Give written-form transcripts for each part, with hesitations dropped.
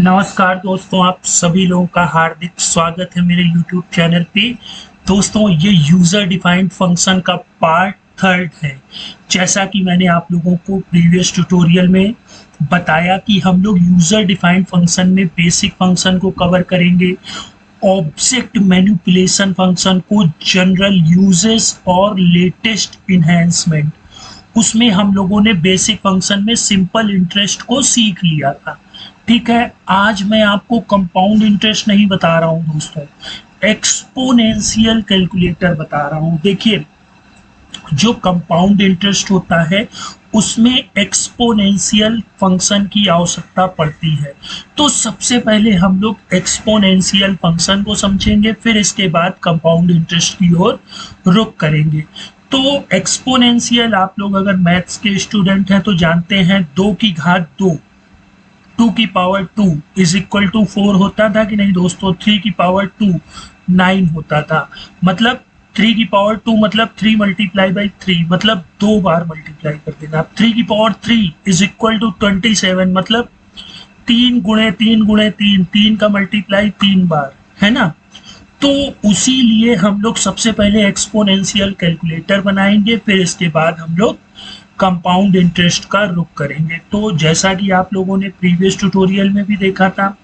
नमस्कार दोस्तों, आप सभी लोगों का हार्दिक स्वागत है मेरे YouTube चैनल पे। दोस्तों, ये यूज़र डिफाइंड फंक्शन का पार्ट थर्ड है। जैसा कि मैंने आप लोगों को प्रीवियस ट्यूटोरियल में बताया कि हम लोग यूज़र डिफाइंड फंक्शन में बेसिक फंक्शन को कवर करेंगे, ऑब्जेक्ट मैनिपुलेशन फंक्शन को, जनरल यूजेस और लेटेस्ट इन्हेंसमेंट। उसमें हम लोगों ने बेसिक फंक्शन में सिंपल इंटरेस्ट को सीख लिया था। ठीक है, आज मैं आपको कंपाउंड इंटरेस्ट नहीं बता रहा हूं दोस्तों, एक्सपोनेंशियल कैलकुलेटर बता रहा हूं। देखिए, जो कंपाउंड इंटरेस्ट होता है उसमें एक्सपोनेंशियल फंक्शन की आवश्यकता पड़ती है। तो सबसे पहले हम लोग एक्सपोनेंशियल फंक्शन को समझेंगे, फिर इसके बाद कंपाउंड इंटरेस्ट की ओर रुख करेंगे। तो एक्सपोनेंशियल, आप लोग अगर मैथ्स के स्टूडेंट हैं तो जानते हैं 2 की घात 2, 2 की पावर 2 इज इक्वल टू 4 होता था कि नहीं दोस्तों। 3 की पावर 2 9 होता था। मतलब 3 की पावर 2 मतलब 3 मल्टीप्लाई बाई 3, मतलब 2 बार मल्टीप्लाई कर देना। 3 की पावर 3 इज इक्वल टू 27, मतलब 3 गुणे 3 गुणे 3, 3 का मल्टीप्लाई 3 बार, है ना। तो उसी लिए हम लोग सबसे पहले एक्सपोनेंशियल कैलकुलेटर बनाएंगे, फिर इसके बाद हम लोग कंपाउंड इंटरेस्ट का रुख करेंगे। तो जैसा कि आप लोगों ने प्रीवियस ट्यूटोरियल में भी देखा था,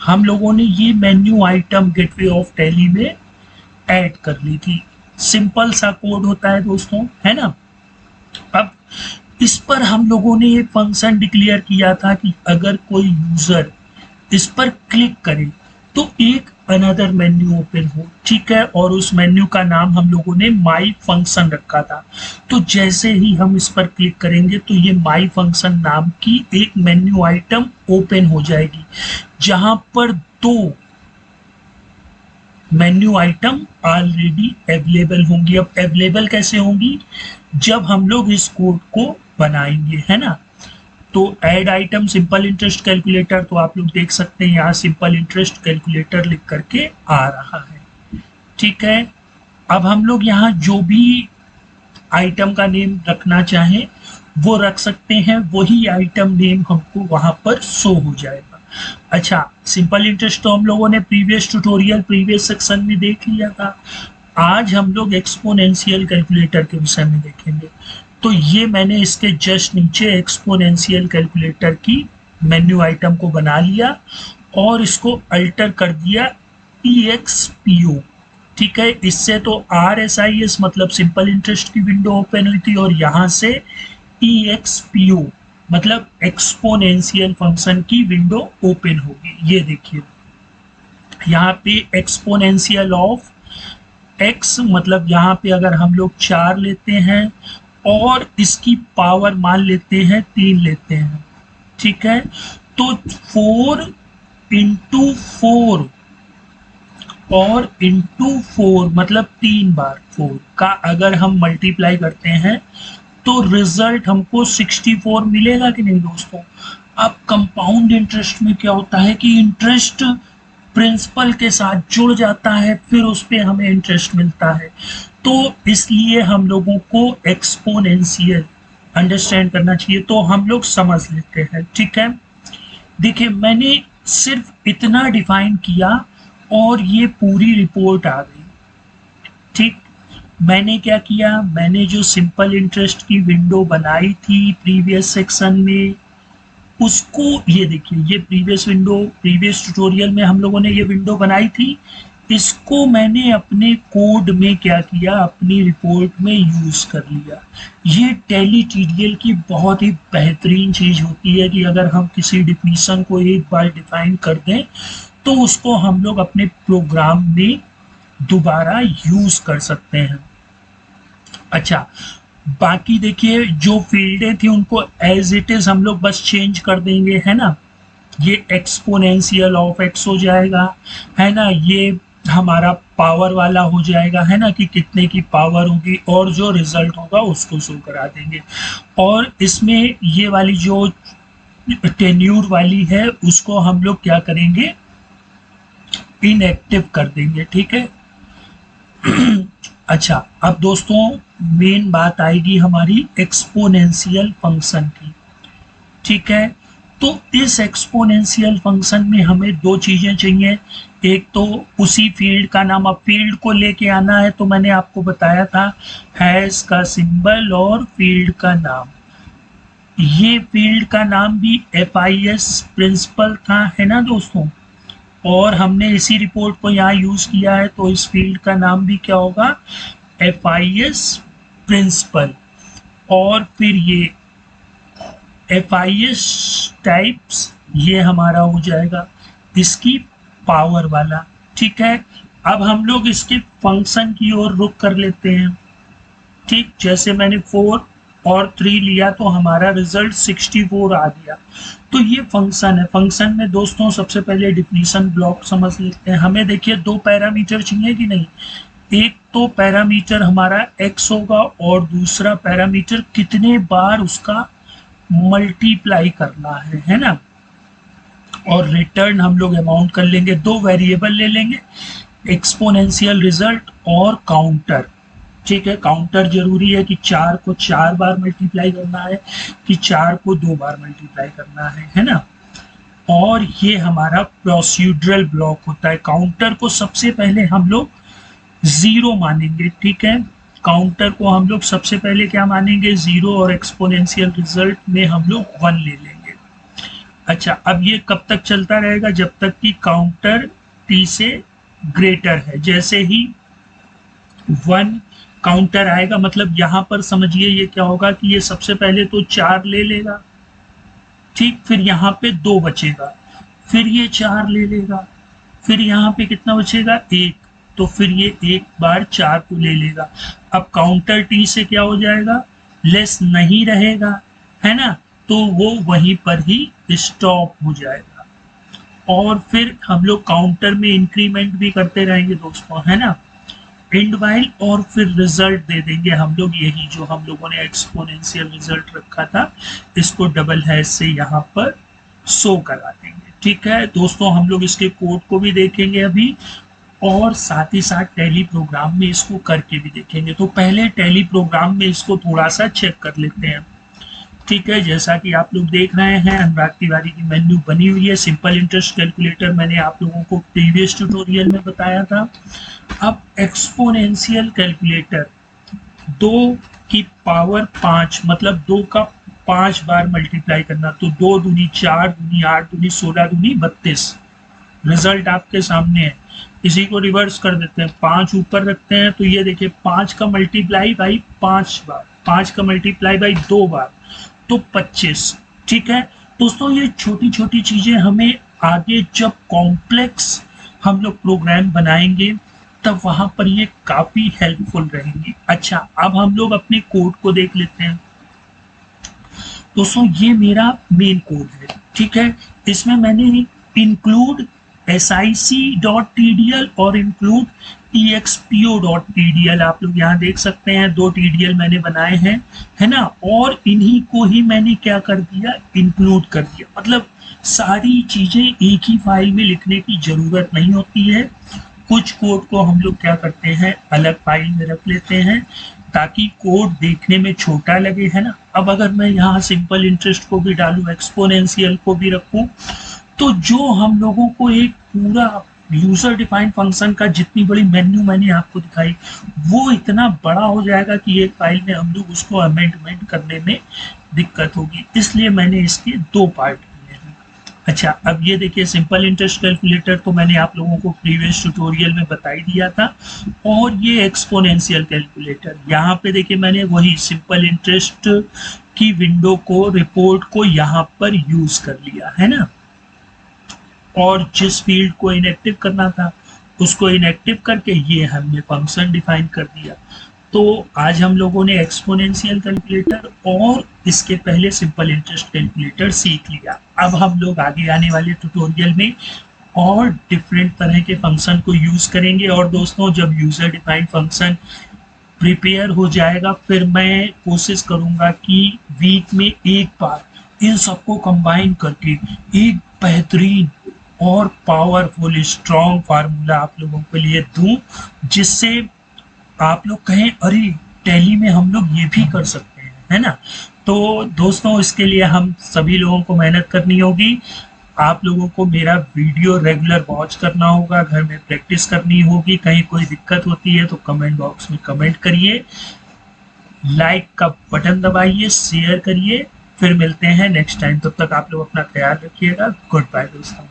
हम लोगों ने ये menu item gateway of tally में ऐड कर ली थी। सिंपल सा कोड होता है दोस्तों, है ना। अब इस पर हम लोगों ने एक फंक्शन डिक्लेयर किया था कि अगर कोई यूजर इस पर क्लिक करे तो एक अनदर मेन्यू ओपन हो, ठीक है। और उस मेन्यू का नाम हम लोगों ने माई फंक्शन रखा था। तो जैसे ही हम इस पर क्लिक करेंगे तो ये माई फंक्शन नाम की एक मेन्यू आइटम ओपन हो जाएगी, जहां पर 2 मेन्यू आइटम ऑलरेडी अवेलेबल होंगी। अब अवेलेबल कैसे होंगी? जब हम लोग इस कोड को बनाएंगे, है ना। तो add item simple interest calculator, तो आप लोग देख सकते हैं यहाँ सिंपल इंटरेस्ट कैलकुलेटर लिख करके आ रहा है, ठीक है। अब हम लोग यहाँ जो भी आइटम का नेम रखना चाहें वो रख सकते हैं, वही आइटम नेम हमको वहां पर शो हो जाएगा। अच्छा, सिंपल इंटरेस्ट तो हम लोगों ने प्रीवियस ट्यूटोरियल प्रीवियस सेक्शन में देख लिया था। आज हम लोग एक्सपोनेंशियल कैलकुलेटर के विषय में देखेंगे। तो ये मैंने इसके जस्ट नीचे एक्सपोनेंशियल कैलकुलेटर की मेन्यू आइटम को बना लिया और इसको अल्टर कर दिया EXPO, ठीक है। इससे तो RSIS मतलब सिंपल इंटरेस्ट की विंडो ओपन हुई थी, और यहाँ से EXPO मतलब एक्सपोनेंशियल फंक्शन की विंडो ओपन होगी। ये देखिए, यहाँ पे एक्सपोनेंशियल ऑफ x, मतलब यहाँ पे अगर हम लोग 4 लेते हैं और इसकी पावर मान लेते हैं 3 लेते हैं, ठीक है। तो 4 इंटू 4 और इंटू 4 मतलब 3 बार 4 का अगर हम मल्टीप्लाई करते हैं तो रिजल्ट हमको 64 मिलेगा कि नहीं दोस्तों। अब कंपाउंड इंटरेस्ट में क्या होता है कि इंटरेस्ट प्रिंसिपल के साथ जुड़ जाता है, फिर उस पर हमें इंटरेस्ट मिलता है। तो इसलिए हम लोगों को एक्सपोनेंशियल अंडरस्टैंड करना चाहिए, तो हम लोग समझ लेते हैं, ठीक है। देखिए, मैंने सिर्फ इतना डिफाइन किया और ये पूरी रिपोर्ट आ गई, ठीक। मैंने क्या किया, मैंने जो सिंपल इंटरेस्ट की विंडो बनाई थी प्रीवियस सेक्शन में, उसको, ये देखिए, ये प्रीवियस विंडो, प्रीवियस ट्यूटोरियल में हम लोगों ने ये विंडो बनाई थी। इसको मैंने अपने कोड में क्या किया, अपनी रिपोर्ट में यूज कर लिया। ये टैली TDL की बहुत ही बेहतरीन चीज होती है कि अगर हम किसी डिफिनीशन को एक बार डिफाइन कर दें तो उसको हम लोग अपने प्रोग्राम में दोबारा यूज कर सकते हैं। अच्छा, बाकी देखिए, जो फील्डें थी उनको एज इट इज हम लोग बस चेंज कर देंगे, है ना। ये एक्सपोनेंशियल ऑफ x हो जाएगा, है ना। ये हमारा पावर वाला हो जाएगा, है ना, कि कितने की पावर होगी, और जो रिजल्ट होगा उसको शो करा देंगे। और इसमें ये वाली जो टेन्यूर वाली है उसको हम लोग क्या करेंगे, इनएक्टिव कर देंगे, ठीक है। अच्छा, अब दोस्तों मेन बात आएगी हमारी एक्सपोनेंशियल फंक्शन की, ठीक है। तो इस एक्सपोनेंशियल फंक्शन में हमें दो चीजें चाहिए, एक तो उसी फील्ड का नाम, अब फील्ड को लेके आना है तो मैंने आपको बताया था हैश का सिंबल और फील्ड का नाम। ये फील्ड का नाम भी FIS प्रिंसिपल था, है ना दोस्तों, और हमने इसी रिपोर्ट को यहाँ यूज किया है, तो इस फील्ड का नाम भी क्या होगा, FIS प्रिंसिपल। और फिर ये FIS टाइप्स, ये हमारा हो जाएगा इसकी पावर वाला। ठीक है, अब हम लोग इसके फंक्शन की ओर रुख कर लेते हैं। ठीक, जैसे मैंने 4 और 3 लिया तो हमारा रिजल्ट 64 आ गया। तो ये फंक्शन है। फंक्शन में दोस्तों सबसे पहले डिफिनीशन ब्लॉक समझ लेते हैं। हमें देखिए दो पैरामीटर चाहिए कि नहीं, एक तो पैरामीटर हमारा x होगा और दूसरा पैरामीटर कितने बार उसका मल्टीप्लाई करना है ना, और रिटर्न हम लोग अमाउंट कर लेंगे। दो वेरिएबल ले लेंगे, एक्सपोनेंशियल रिजल्ट और काउंटर। ठीक है, काउंटर जरूरी है कि 4 को 4 बार मल्टीप्लाई करना है कि 4 को 2 बार मल्टीप्लाई करना है ना। और ये हमारा प्रोसीड्यूरल ब्लॉक होता है। काउंटर को सबसे पहले हम लोग 0 मानेंगे। ठीक है, काउंटर को हम लोग सबसे पहले क्या मानेंगे, 0, और एक्सपोनेंशियल रिजल्ट में हम लोग 1 ले लेंगे। अच्छा, अब ये कब तक चलता रहेगा, जब तक कि काउंटर t से ग्रेटर है। जैसे ही 1 काउंटर आएगा, मतलब यहां पर समझिए ये क्या होगा कि ये सबसे पहले तो 4 ले लेगा, ठीक, फिर यहाँ पे 2 बचेगा, फिर ये 4 ले लेगा, फिर यहाँ पे कितना बचेगा, 1, तो फिर ये एक बार 4 को ले लेगा। अब काउंटर t से क्या हो जाएगा, लेस नहीं रहेगा, है ना, तो वो वहीं पर ही स्टॉप हो जाएगा। और फिर हम लोग काउंटर में इंक्रीमेंट भी करते रहेंगे दोस्तों, है ना, एंड वाइल, और फिर रिजल्ट दे देंगे हम लोग, यही जो हम लोगों ने एक्सपोनेंशियल रिजल्ट रखा था, इसको डबल हैश से यहाँ पर शो करा देंगे। ठीक है दोस्तों, हम लोग इसके कोड को भी देखेंगे अभी, और साथ ही साथ टैली प्रोग्राम में इसको करके भी देखेंगे। तो पहले टैली प्रोग्राम में इसको थोड़ा सा चेक कर लेते हैं। ठीक है, जैसा कि आप लोग देख रहे हैं, अनुराग तिवारी की मेन्यू बनी हुई है। सिंपल इंटरेस्ट कैलकुलेटर मैंने आप लोगों को प्रीवियस ट्यूटोरियल में बताया था। अब एक्सपोनेंशियल कैलकुलेटर 2 की पावर 5, मतलब 2 का 5 बार मल्टीप्लाई करना, तो 2 दूनी 4, दूनी 8, दूनी 16, दूनी 32। रिजल्ट आपके सामने है। इसी को रिवर्स कर देते हैं, 5 ऊपर रखते हैं, तो ये देखिए 5 का मल्टीप्लाई बाई 5 बार, 5 का मल्टीप्लाई बाई 2 बार, तो 25। ठीक है दोस्तों, ये छोटी छोटी चीजें हमें आगे जब कॉम्प्लेक्स हम लोग प्रोग्राम बनाएंगे तब वहां पर ये काफी हेल्पफुल रहेंगी। अच्छा, अब हम लोग अपने कोड को देख लेते हैं। दोस्तों ये मेरा मेन कोड है। ठीक है, इसमें मैंने इंक्लूड sic.tdl और इंक्लूड expo.tdl, आप लोग यहाँ देख सकते हैं 2 TDL मैंने बनाए हैं, है ना, और इन्हीं को ही मैंने क्या कर दिया, इंक्लूड कर दिया। मतलब सारी चीजें एक ही फाइल में लिखने की जरूरत नहीं होती है। कुछ कोड को हम लोग क्या करते हैं, अलग फाइल में रख लेते हैं ताकि कोड देखने में छोटा लगे, है ना। अब अगर मैं यहाँ सिंपल इंटरेस्ट को भी डालूं, एक्सपोनेंशियल को भी रखूं, तो जो हम लोगों को एक पूरा यूजर डिफाइंड फंक्शन का जितनी बड़ी मेन्यू मैंने आपको दिखाई, वो इतना बड़ा हो जाएगा कि एक फाइल में हम लोग उसको अमेंडमेंट करने में दिक्कत होगी। इसलिए मैंने इसके 2 पार्ट किए हैं। अच्छा, अब ये देखिए सिंपल इंटरेस्ट कैलकुलेटर तो मैंने आप लोगों को प्रीवियस ट्यूटोरियल में बता ही दिया था, और ये एक्सपोनेंशियल कैलकुलेटर, यहाँ पे देखिए मैंने वही सिंपल इंटरेस्ट की विंडो को, रिपोर्ट को यहाँ पर यूज कर लिया, है ना, और जिस फील्ड को इनएक्टिव करना था उसको इनएक्टिव करके ये हमने फंक्शन डिफाइन कर दिया। तो आज हम लोगों ने एक्सपोनेंशियल कैलकुलेटर और इसके पहले सिंपल इंटरेस्ट कैलकुलेटर सीख लिया। अब हम लोग आगे आने वाले ट्यूटोरियल में और डिफरेंट तरह के फंक्शन को यूज करेंगे। और दोस्तों, जब यूजर डिफाइंड फंक्शन प्रिपेयर हो जाएगा, फिर मैं कोशिश करूंगा कि वीक में एक बार इन सबको कंबाइन करके एक बेहतरीन और पावरफुल स्ट्रॉन्ग फार्मूला आप लोगों के लिए दूं, जिससे आप लोग कहें अरे टैली में हम लोग ये भी कर सकते हैं, है ना। तो दोस्तों इसके लिए हम सभी लोगों को मेहनत करनी होगी। आप लोगों को मेरा वीडियो रेगुलर वॉच करना होगा, घर में प्रैक्टिस करनी होगी। कहीं कोई दिक्कत होती है तो कमेंट बॉक्स में कमेंट करिए, लाइक का बटन दबाइए, शेयर करिए। फिर मिलते हैं नेक्स्ट टाइम, तब तक आप लोग अपना ख्याल रखिएगा। गुड बाय दोस्तों।